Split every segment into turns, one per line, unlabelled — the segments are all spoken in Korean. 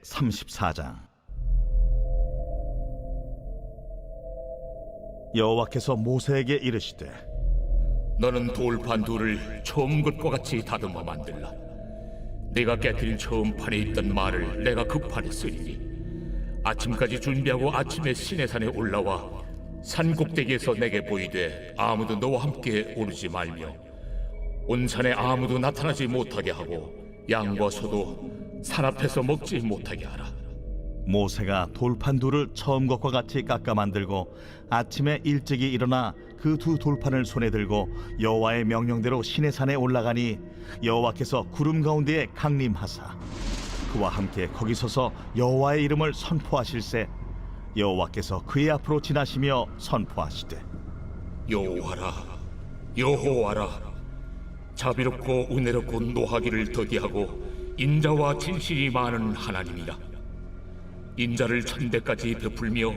제34장. 여호와께서 모세에게 이르시되
너는 돌판 둘을 처음 것과 같이 다듬어 만들라. 네가 깨뜨린 처음 판에 있던 말을 내가 그 판에 쓰리니 아침까지 준비하고 아침에 시내산에 올라와 산 꼭대기에서 내게 보이되 아무도 너와 함께 오르지 말며 온 산에 아무도 나타나지 못하게 하고 양과 소도 산 앞에서 먹지 못하게 하라.
모세가 돌판 둘을 처음 것과 같이 깎아 만들고 아침에 일찍이 일어나 그 두 돌판을 손에 들고 여호와의 명령대로 시내산에 올라가니 여호와께서 구름 가운데에 강림하사 그와 함께 거기 서서 여호와의 이름을 선포하실세 여호와께서 그의 앞으로 지나시며 선포하시되
여호와라, 여호와라, 자비롭고 은혜롭고 노하기를 더디하고 인자와 진실이 많은 하나님이라. 인자를 천대까지 베풀며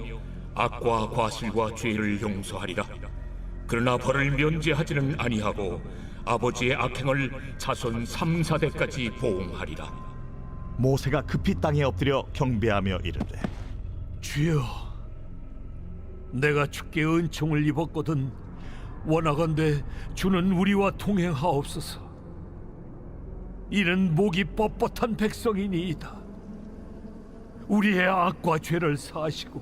악과 과실과 죄를 용서하리라. 그러나 벌을 면제하지는 아니하고 아버지의 악행을 자손 3, 4대까지 보응하리라.
모세가 급히 땅에 엎드려 경배하며 이르되
주여, 내가 주께 은총을 입었거든 원하건대 주는 우리와 동행하옵소서. 이는 목이 뻣뻣한 백성이니이다. 우리의 악과 죄를 사하시고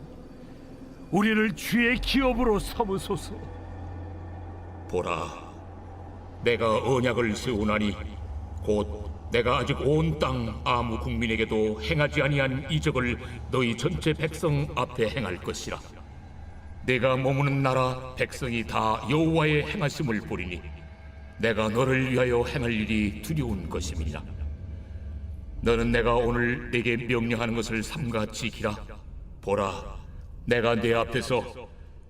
우리를 주의 기업으로 삼으소서.
보라, 내가 언약을 세우나니 곧 내가 아직 온 땅 아무 국민에게도 행하지 아니한 이적을 너희 전체 백성 앞에 행할 것이라. 내가 머무는 나라 백성이 다 여호와의 행하심을 보리니 내가 너를 위하여 행할 일이 두려운 것임이라. 너는 내가 오늘 네게 명령하는 것을 삼가 지키라. 보라, 내가 네 앞에서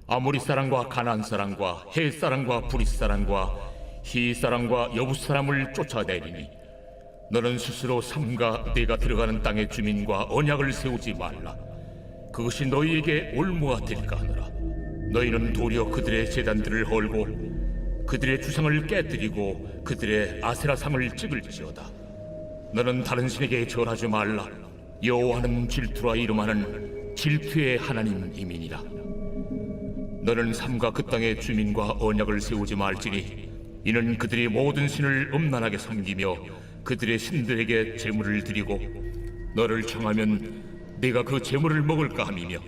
아모리 사람과 가나안 사람과 헷 사람과 브릿 사람과 히 사람과 여붓 사람을 쫓아내리니 너는 스스로 삼가 네가 들어가는 땅의 주민과 언약을 세우지 말라. 그것이 너희에게 올무가 될까 하노라. 너희는 도리어 그들의 제단들을 헐고 그들의 주상을 깨뜨리고 그들의 아세라상을 찍을지어다. 너는 다른 신에게 절하지 말라. 여호와는 질투라 이름하는 질투의 하나님이니라. 너는 삼가 그 땅의 주민과 언약을 세우지 말지니 이는 그들이 모든 신을 음란하게 섬기며 그들의 신들에게 제물을 드리고 너를 청하면 네가 그 제물을 먹을까 함이며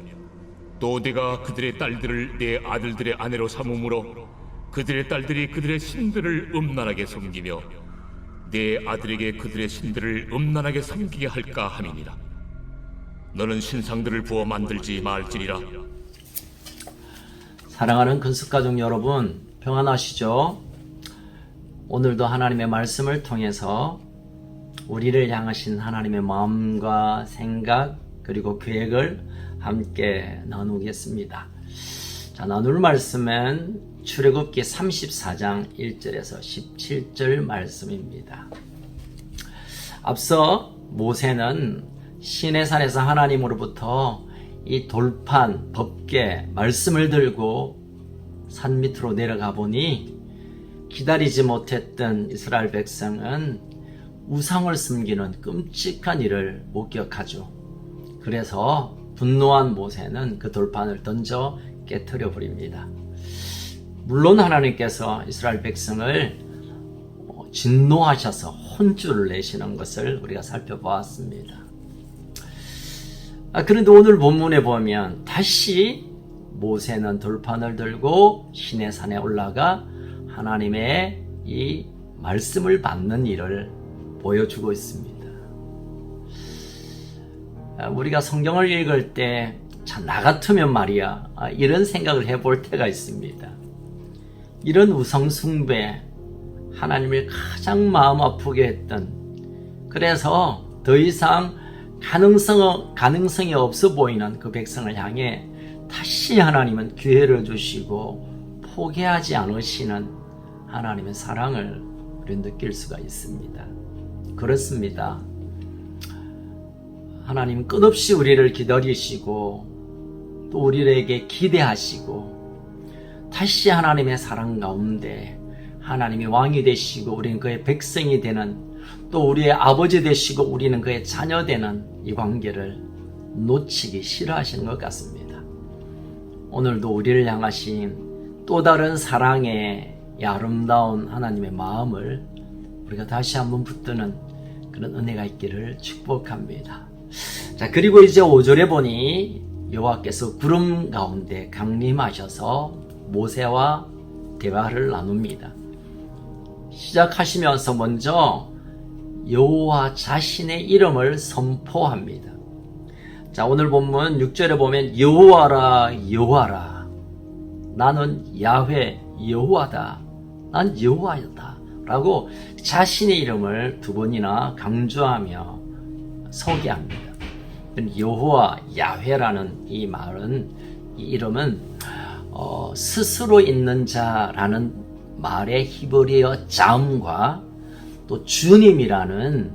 또 네가 그들의 딸들을 네 아들들의 아내로 삼음으로 그들의 딸들이 그들의 신들을 음란하게 섬기며 네 아들에게 그들의 신들을 음란하게 섬기게 할까 함이니라. 너는 신상들을 부어 만들지 말지니라.
사랑하는 근숙가족 여러분, 평안하시죠? 오늘도 하나님의 말씀을 통해서 우리를 향하신 하나님의 마음과 생각 그리고 계획을 함께 나누겠습니다. 자, 나눌 말씀은 출애굽기 34장 1절에서 17절 말씀입니다. 앞서 모세는 시내산에서 하나님으로부터 이 돌판, 법궤, 말씀을 들고 산 밑으로 내려가 보니 기다리지 못했던 이스라엘 백성은 우상을 섬기는 끔찍한 일을 목격하죠. 그래서 분노한 모세는 그 돌판을 던져 깨트려 버립니다. 물론 하나님께서 이스라엘 백성을 진노하셔서 혼쭐을 내시는 것을 우리가 살펴보았습니다. 그런데 오늘 본문에 보면 다시 모세는 돌판을 들고 시내산에 올라가 하나님의 이 말씀을 받는 일을 보여주고 있습니다. 우리가 성경을 읽을 때 나 같으면 말이야 이런 생각을 해볼 때가 있습니다. 이런 우상숭배, 하나님을 가장 마음 아프게 했던, 그래서 더 이상 가능성이 없어 보이는 그 백성을 향해 다시 하나님은 기회를 주시고 포기하지 않으시는 하나님의 사랑을 우리는 느낄 수가 있습니다. 그렇습니다. 하나님은 끝없이 우리를 기다리시고 또 우리에게 기대하시고 다시 하나님의 사랑 가운데 하나님이 왕이 되시고 우리는 그의 백성이 되는, 또 우리의 아버지 되시고 우리는 그의 자녀 되는 이 관계를 놓치기 싫어하시는 것 같습니다. 오늘도 우리를 향하신 또 다른 사랑의 이 아름다운 하나님의 마음을 우리가 다시 한번 붙드는 그런 은혜가 있기를 축복합니다. 자, 그리고 이제 5절에 보니 여호와께서 구름 가운데 강림하셔서 모세와 대화를 나눕니다. 시작하시면서 먼저 여호와 자신의 이름을 선포합니다. 자, 오늘 본문 6절에 보면 여호와라 여호와라, 나는 야훼 여호와다, 난 여호와였다 라고 자신의 이름을 두 번이나 강조하며 소개합니다. 여호와 야훼라는 이 말은, 이 이름은 스스로 있는 자라는 말의 히브리어 잠과 또 주님이라는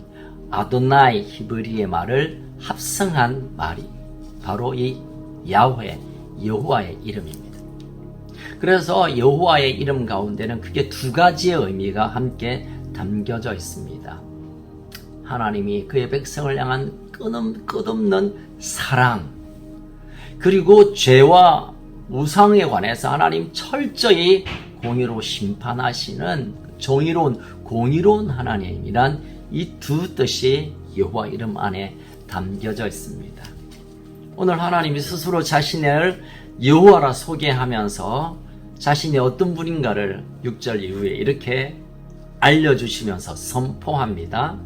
아도나이 히브리의 말을 합성한 말이 바로 이 야훼 여호와의 이름입니다. 그래서 여호와의 이름 가운데는 크게 두 가지의 의미가 함께 담겨져 있습니다. 하나님이 그의 백성을 향한 끝없는 사랑, 그리고 죄와 우상에 관해서 하나님 철저히 공의로 심판하시는 정의로운 공의로운 하나님이란 이 두 뜻이 여호와 이름 안에 담겨져 있습니다. 오늘 하나님이 스스로 자신을 여호와라 소개하면서 자신이 어떤 분인가를 6절 이후에 이렇게 알려주시면서 선포합니다.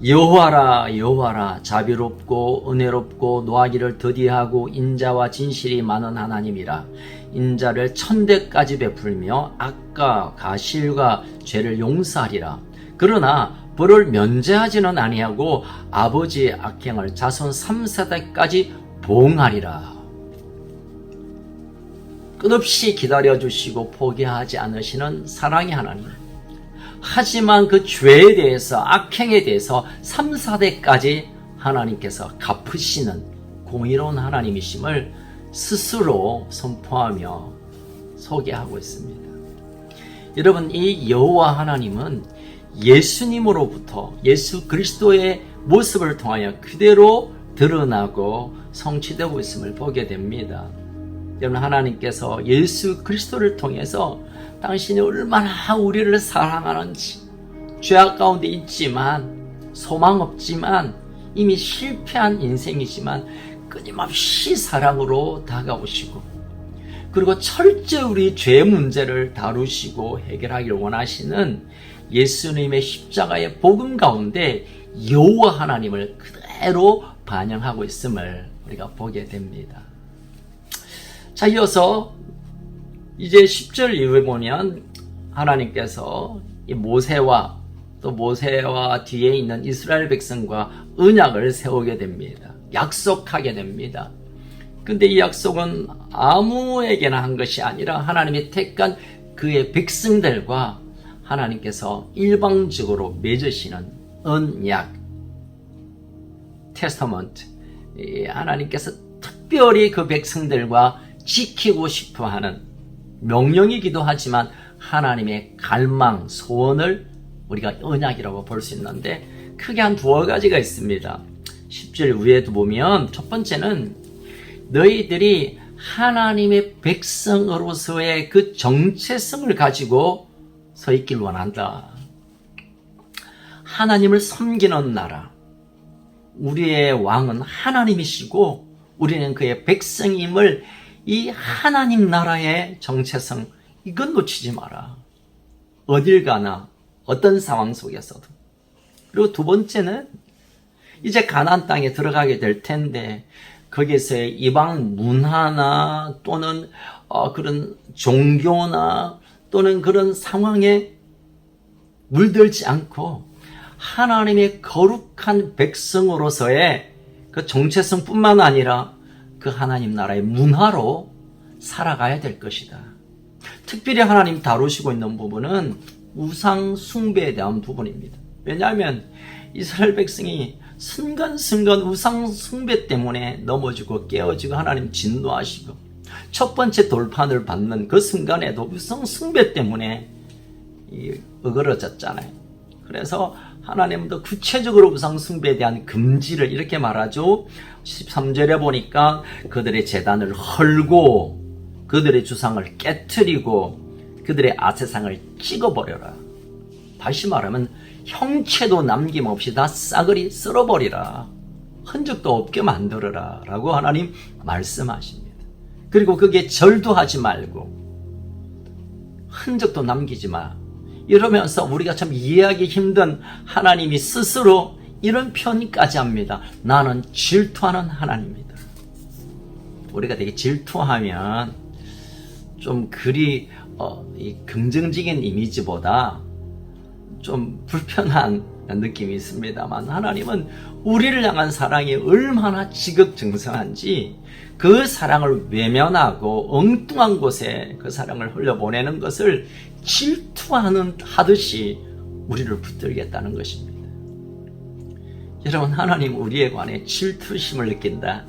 여호와라 여호와라, 자비롭고 은혜롭고 노하기를 더디하고 인자와 진실이 많은 하나님이라. 인자를 천대까지 베풀며 악과 가실과 죄를 용서하리라. 그러나 벌을 면제하지는 아니하고 아버지의 악행을 자손 3세대까지 보응하리라. 끝없이 기다려주시고 포기하지 않으시는 사랑의 하나님. 하지만 그 죄에 대해서, 악행에 대해서 3, 4대까지 하나님께서 갚으시는 공의로운 하나님이심을 스스로 선포하며 소개하고 있습니다. 여러분, 이 여호와 하나님은 예수님으로부터 예수 그리스도의 모습을 통하여 그대로 드러나고 성취되고 있음을 보게 됩니다. 여러분, 하나님께서 예수 그리스도를 통해서 당신이 얼마나 우리를 사랑하는지, 죄악 가운데 있지만, 소망 없지만, 이미 실패한 인생이지만 끊임없이 사랑으로 다가오시고, 그리고 철저히 우리 죄 문제를 다루시고 해결하기를 원하시는 예수님의 십자가의 복음 가운데 여호와 하나님을 그대로 반영하고 있음을 우리가 보게 됩니다. 자, 이어서 이제 10절 이후에 보면 하나님께서 이 모세와 또 모세와 뒤에 있는 이스라엘 백성과 언약을 세우게 됩니다. 약속하게 됩니다. 근데 이 약속은 아무에게나 한 것이 아니라 하나님이 택한 그의 백성들과 하나님께서 일방적으로 맺으시는 언약, 테스터먼트, 하나님께서 특별히 그 백성들과 지키고 싶어하는 명령이기도 하지만 하나님의 갈망, 소원을 우리가 언약이라고 볼 수 있는데 크게 한 두어 가지가 있습니다. 10절 위에도 보면 첫 번째는 너희들이 하나님의 백성으로서의 그 정체성을 가지고 서 있길 원한다. 하나님을 섬기는 나라, 우리의 왕은 하나님이시고 우리는 그의 백성임을, 이 하나님 나라의 정체성, 이건 놓치지 마라. 어딜 가나 어떤 상황 속에서도. 그리고 두 번째는 이제 가나안 땅에 들어가게 될 텐데 거기서의 이방 문화나 또는 그런 종교나 또는 그런 상황에 물들지 않고 하나님의 거룩한 백성으로서의 그 정체성뿐만 아니라 그 하나님 나라의 문화로 살아가야 될 것이다. 특별히 하나님 다루시고 있는 부분은 우상 숭배에 대한 부분입니다. 왜냐하면 이스라엘 백성이 순간순간 우상 숭배 때문에 넘어지고 깨어지고 하나님 진노하시고 첫 번째 돌판을 받는 그 순간에도 우상 숭배 때문에 어그러졌잖아요. 그래서 하나님도 구체적으로 우상숭배에 대한 금지를 이렇게 말하죠. 13절에 보니까 그들의 제단을 헐고 그들의 주상을 깨트리고 그들의 아세상을 찍어버려라. 다시 말하면 형체도 남김없이 다 싸그리 쓸어버리라. 흔적도 없게 만들어라 라고 하나님 말씀하십니다. 그리고 그게 절도하지 말고 흔적도 남기지 마. 이러면서 우리가 참 이해하기 힘든 하나님이 스스로 이런 표현까지 합니다. 나는 질투하는 하나님이다. 우리가 되게 질투하면 좀 그리 이 긍정적인 이미지보다 좀 불편한 느낌이 있습니다만, 하나님은 우리를 향한 사랑이 얼마나 지극정성한지 그 사랑을 외면하고 엉뚱한 곳에 그 사랑을 흘려보내는 것을 질투하듯이 우리를 붙들겠다는 것입니다. 여러분, 하나님 우리에 관해 질투심을 느낀다.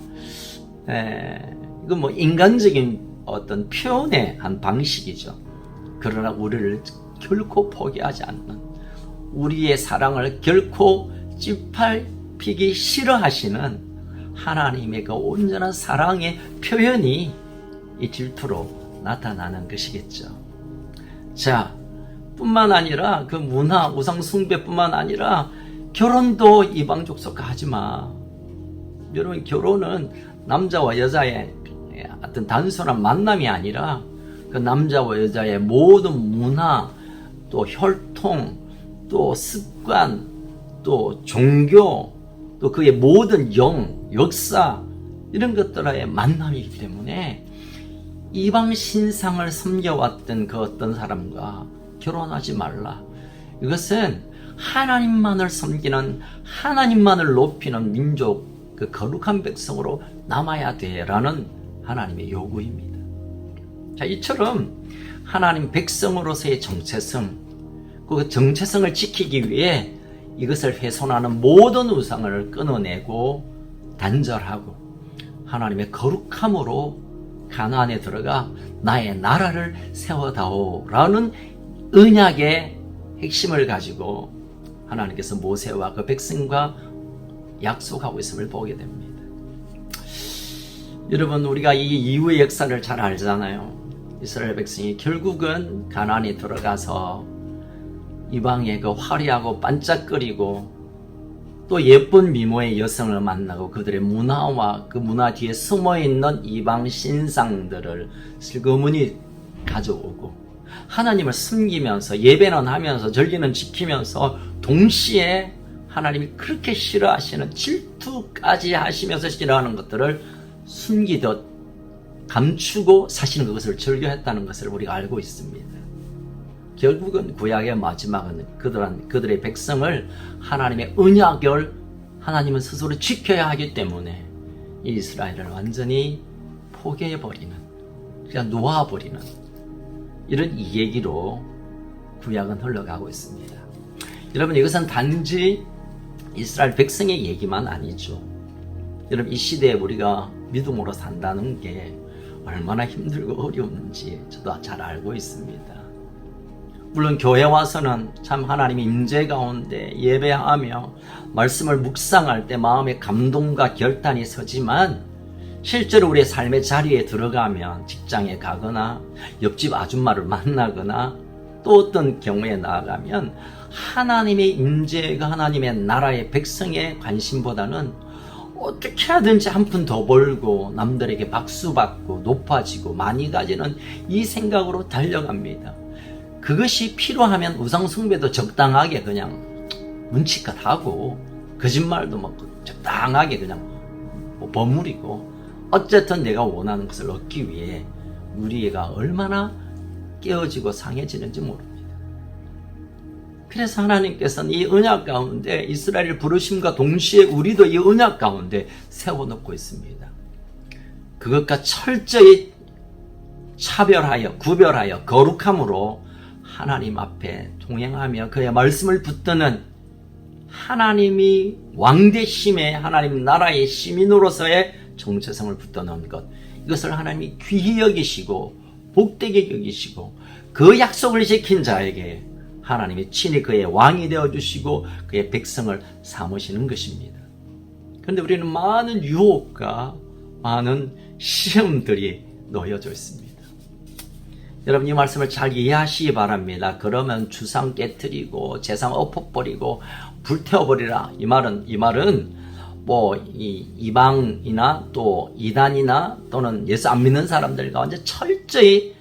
이건 뭐 인간적인 어떤 표현의 한 방식이죠. 그러나 우리를 결코 포기하지 않는, 우리의 사랑을 결코 짓밟히기 싫어하시는 하나님의 그 온전한 사랑의 표현이 이 질투로 나타나는 것이겠죠. 자, 뿐만 아니라 그 문화, 우상숭배뿐만 아니라 결혼도 이방 족속과 하지 마. 여러분, 결혼은 남자와 여자의 어떤 단순한 만남이 아니라 그 남자와 여자의 모든 문화, 또 혈통, 또 습관, 또 종교, 또 그의 모든 역사, 이런 것들의 만남이기 때문에 이방 신상을 섬겨왔던 그 어떤 사람과 결혼하지 말라. 이것은 하나님만을 섬기는, 하나님만을 높이는 민족, 그 거룩한 백성으로 남아야 돼라는 하나님의 요구입니다. 자, 이처럼 하나님 백성으로서의 정체성, 그 정체성을 지키기 위해 이것을 훼손하는 모든 우상을 끊어내고 단절하고 하나님의 거룩함으로 가나안에 들어가 나의 나라를 세워다오라는 언약의 핵심을 가지고 하나님께서 모세와 그 백성과 약속하고 있음을 보게 됩니다. 여러분, 우리가 이 이후의 역사를 잘 알잖아요. 이스라엘 백성이 결국은 가나안에 들어가서 이방의 그 화려하고 반짝거리고 또 예쁜 미모의 여성을 만나고 그들의 문화와 그 문화 뒤에 숨어있는 이방 신상들을 슬그머니 가져오고 하나님을 섬기면서 예배는 하면서 절기는 지키면서 동시에 하나님이 그렇게 싫어하시는 질투까지 하시면서 싫어하는 것들을 숨기듯 감추고 사실은 그것을 즐겨했다는 것을 우리가 알고 있습니다. 결국은 구약의 마지막은 그들의 백성을 하나님의 언약을 하나님은 스스로 지켜야 하기 때문에 이스라엘을 완전히 포기해버리는, 그냥 놓아버리는 이런 얘기로 구약은 흘러가고 있습니다. 여러분, 이것은 단지 이스라엘 백성의 얘기만 아니죠. 여러분, 이 시대에 우리가 믿음으로 산다는 게 얼마나 힘들고 어려운지 저도 잘 알고 있습니다. 물론 교회 와서는 참 하나님의 임재 가운데 예배하며 말씀을 묵상할 때 마음의 감동과 결단이 서지만 실제로 우리의 삶의 자리에 들어가면 직장에 가거나 옆집 아줌마를 만나거나 또 어떤 경우에 나아가면 하나님의 임재가 하나님의 나라의 백성의 관심보다는 어떻게 하든지 한 푼 더 벌고 남들에게 박수받고 높아지고 많이 가지는 이 생각으로 달려갑니다. 그것이 필요하면 우상숭배도 적당하게 그냥 눈치껏 하고 거짓말도 뭐 적당하게 그냥 버무리고 어쨌든 내가 원하는 것을 얻기 위해 우리가 얼마나 깨어지고 상해지는지 모릅니다. 그래서 하나님께서는 이 언약 가운데 이스라엘을 부르심과 동시에 우리도 이 언약 가운데 세워놓고 있습니다. 그것과 철저히 차별하여 구별하여 거룩함으로 하나님 앞에 동행하며 그의 말씀을 붙드는 하나님이 왕대심의 하나님 나라의 시민으로서의 정체성을 붙드는 것, 이것을 하나님이 귀히 여기시고 복되게 여기시고 그 약속을 지킨 자에게 하나님이 친히 그의 왕이 되어주시고 그의 백성을 삼으시는 것입니다. 그런데 우리는 많은 유혹과 많은 시험들이 놓여져 있습니다. 여러분 이 말씀을 잘 이해하시기 바랍니다. 그러면 주상 깨뜨리고 제상 엎어버리고 불태워버리라. 이 말은 뭐 이방이나 또 이단이나 또는 예수 안 믿는 사람들과 완전 철저히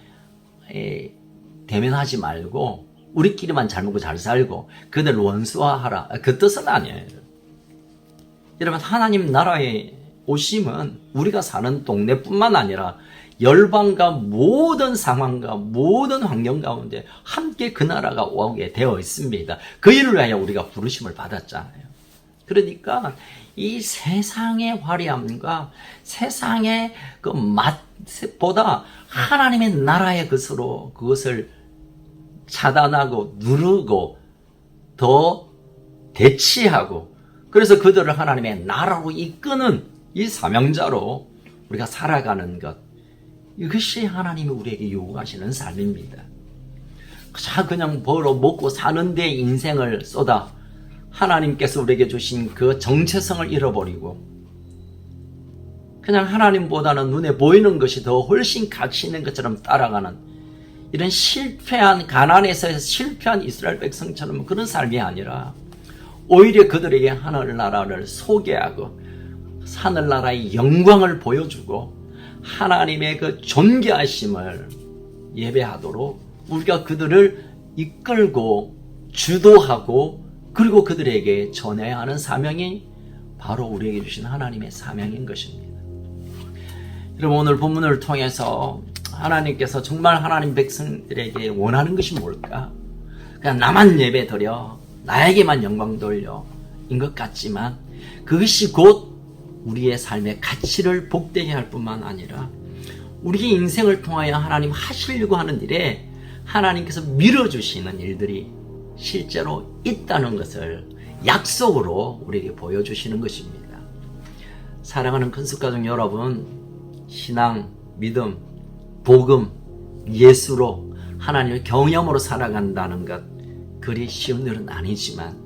대면하지 말고 우리끼리만 잘 먹고 잘 살고 그들 원수화하라. 그 뜻은 아니에요. 여러분 하나님 나라에 오심은 우리가 사는 동네뿐만 아니라 열방과 모든 상황과 모든 환경 가운데 함께 그 나라가 오게 되어 있습니다. 그 일을 위하여 우리가 부르심을 받았잖아요. 그러니까 이 세상의 화려함과 세상의 그 맛보다 하나님의 나라의 것으로 그것을 차단하고 누르고 더 대치하고 그래서 그들을 하나님의 나라로 이끄는 이 사명자로 우리가 살아가는 것, 이것이 하나님이 우리에게 요구하시는 삶입니다. 자 그냥 벌어 먹고 사는 데 인생을 쏟아 하나님께서 우리에게 주신 그 정체성을 잃어버리고 그냥 하나님보다는 눈에 보이는 것이 더 훨씬 가치 있는 것처럼 따라가는 이런 실패한 가나안에서 실패한 이스라엘 백성처럼 그런 삶이 아니라 오히려 그들에게 하늘나라를 소개하고 하늘나라의 영광을 보여주고 하나님의 그 존귀하심을 예배하도록 우리가 그들을 이끌고 주도하고 그리고 그들에게 전해야 하는 사명이 바로 우리에게 주신 하나님의 사명인 것입니다. 여러분 오늘 본문을 통해서 하나님께서 정말 하나님 백성들에게 원하는 것이 뭘까? 그냥 나만 예배 드려 나에게만 영광 돌려 인 것 같지만 그것이 곧 우리의 삶의 가치를 복되게 할 뿐만 아니라 우리의 인생을 통하여 하나님 하시려고 하는 일에 하나님께서 밀어주시는 일들이 실제로 있다는 것을 약속으로 우리에게 보여주시는 것입니다. 사랑하는 큰숙가족 여러분, 신앙, 믿음, 복음, 예수로 하나님의 경험으로 살아간다는 것 그리 쉬운 일은 아니지만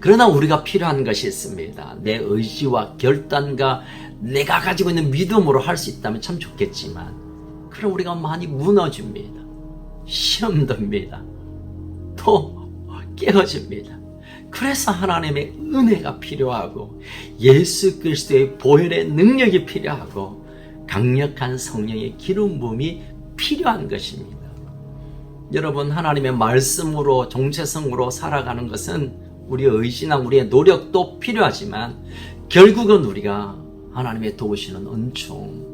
그러나 우리가 필요한 것이 있습니다. 내 의지와 결단과 내가 가지고 있는 믿음으로 할 수 있다면 참 좋겠지만 그럼 우리가 많이 무너집니다. 시험 듭니다. 또 깨어집니다. 그래서 하나님의 은혜가 필요하고 예수 그리스도의 보혈의 능력이 필요하고 강력한 성령의 기름 부음이 필요한 것입니다. 여러분 하나님의 말씀으로 정체성으로 살아가는 것은 우리의 의지나 우리의 노력도 필요하지만 결국은 우리가 하나님의 도우시는 은총,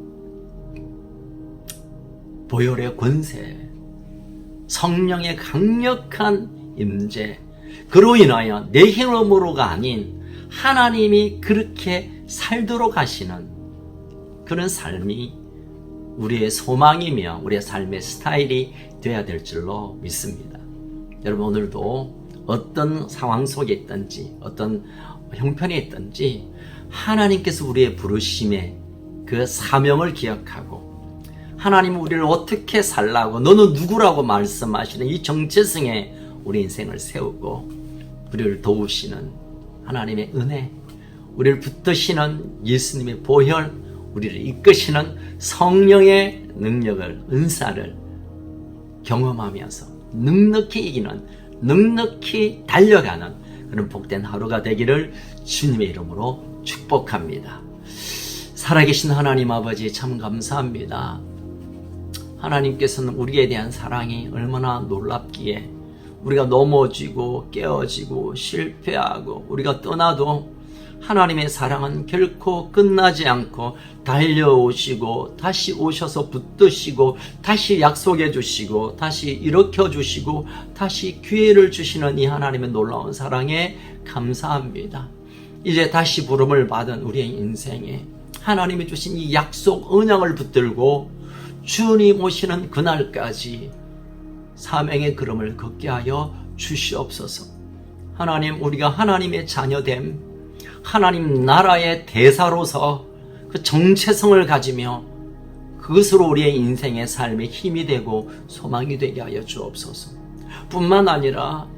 보혈의 권세, 성령의 강력한 임재, 그로 인하여 내 힘으로가 아닌 하나님이 그렇게 살도록 하시는 그런 삶이 우리의 소망이며 우리의 삶의 스타일이 되어야 될 줄로 믿습니다. 여러분 오늘도 어떤 상황 속에 있든지 어떤 형편에 있든지 하나님께서 우리의 부르심의 그 사명을 기억하고 하나님은 우리를 어떻게 살라고 너는 누구라고 말씀하시는 이 정체성에 우리 인생을 세우고 우리를 도우시는 하나님의 은혜, 우리를 붙드시는 예수님의 보혈, 우리를 이끄시는 성령의 능력을, 은사를 경험하면서 넉넉히 이기는, 넉넉히 달려가는 그런 복된 하루가 되기를 주님의 이름으로 축복합니다. 살아계신 하나님 아버지 참 감사합니다. 하나님께서는 우리에 대한 사랑이 얼마나 놀랍기에 우리가 넘어지고 깨어지고 실패하고 우리가 떠나도 하나님의 사랑은 결코 끝나지 않고 달려오시고 다시 오셔서 붙드시고 다시 약속해 주시고 다시 일으켜 주시고 다시 기회를 주시는 이 하나님의 놀라운 사랑에 감사합니다. 이제 다시 부름을 받은 우리의 인생에 하나님이 주신 이 약속 언약을 붙들고 주님 오시는 그날까지 사명의 걸음을 걷게 하여 주시옵소서. 하나님, 우리가 하나님의 자녀됨, 하나님 나라의 대사로서 그 정체성을 가지며 그것으로 우리의 인생의 삶의 힘이 되고 소망이 되게 하여 주옵소서. 뿐만 아니라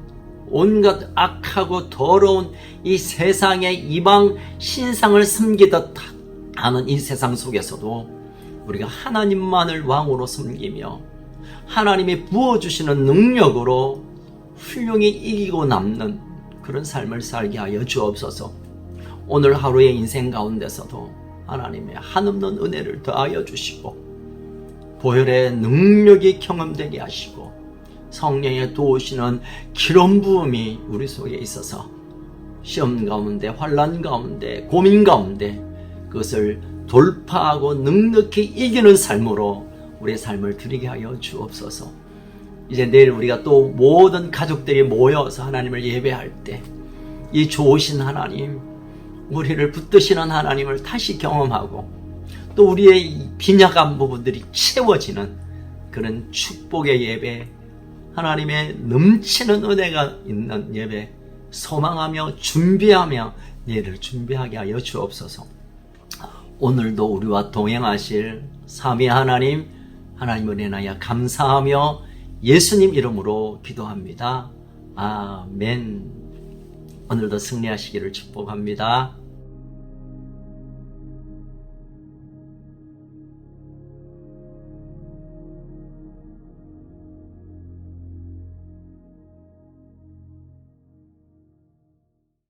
온갖 악하고 더러운 이 세상의 이방 신상을 섬기듯 하는 이 세상 속에서도 우리가 하나님만을 왕으로 섬기며 하나님이 부어주시는 능력으로 훌륭히 이기고 남는 그런 삶을 살게 하여 주옵소서. 오늘 하루의 인생 가운데서도 하나님의 한없는 은혜를 더하여 주시고 보혈의 능력이 경험되게 하시고 성령의 도우시는 기름 부음이 우리 속에 있어서 시험 가운데, 환난 가운데, 고민 가운데 그것을 돌파하고 넉넉히 이기는 삶으로 우리의 삶을 드리게 하여 주옵소서. 이제 내일 우리가 또 모든 가족들이 모여서 하나님을 예배할 때 이 좋으신 하나님, 우리를 붙드시는 하나님을 다시 경험하고 또 우리의 빈약한 부분들이 채워지는 그런 축복의 예배, 하나님의 넘치는 은혜가 있는 예배 소망하며 준비하며 내일을 준비하게 하여 주옵소서. 오늘도 우리와 동행하실 삼위 하나님, 하나님을 인하여 감사하며 예수님 이름으로 기도합니다. 아멘. 오늘도 승리하시기를 축복합니다.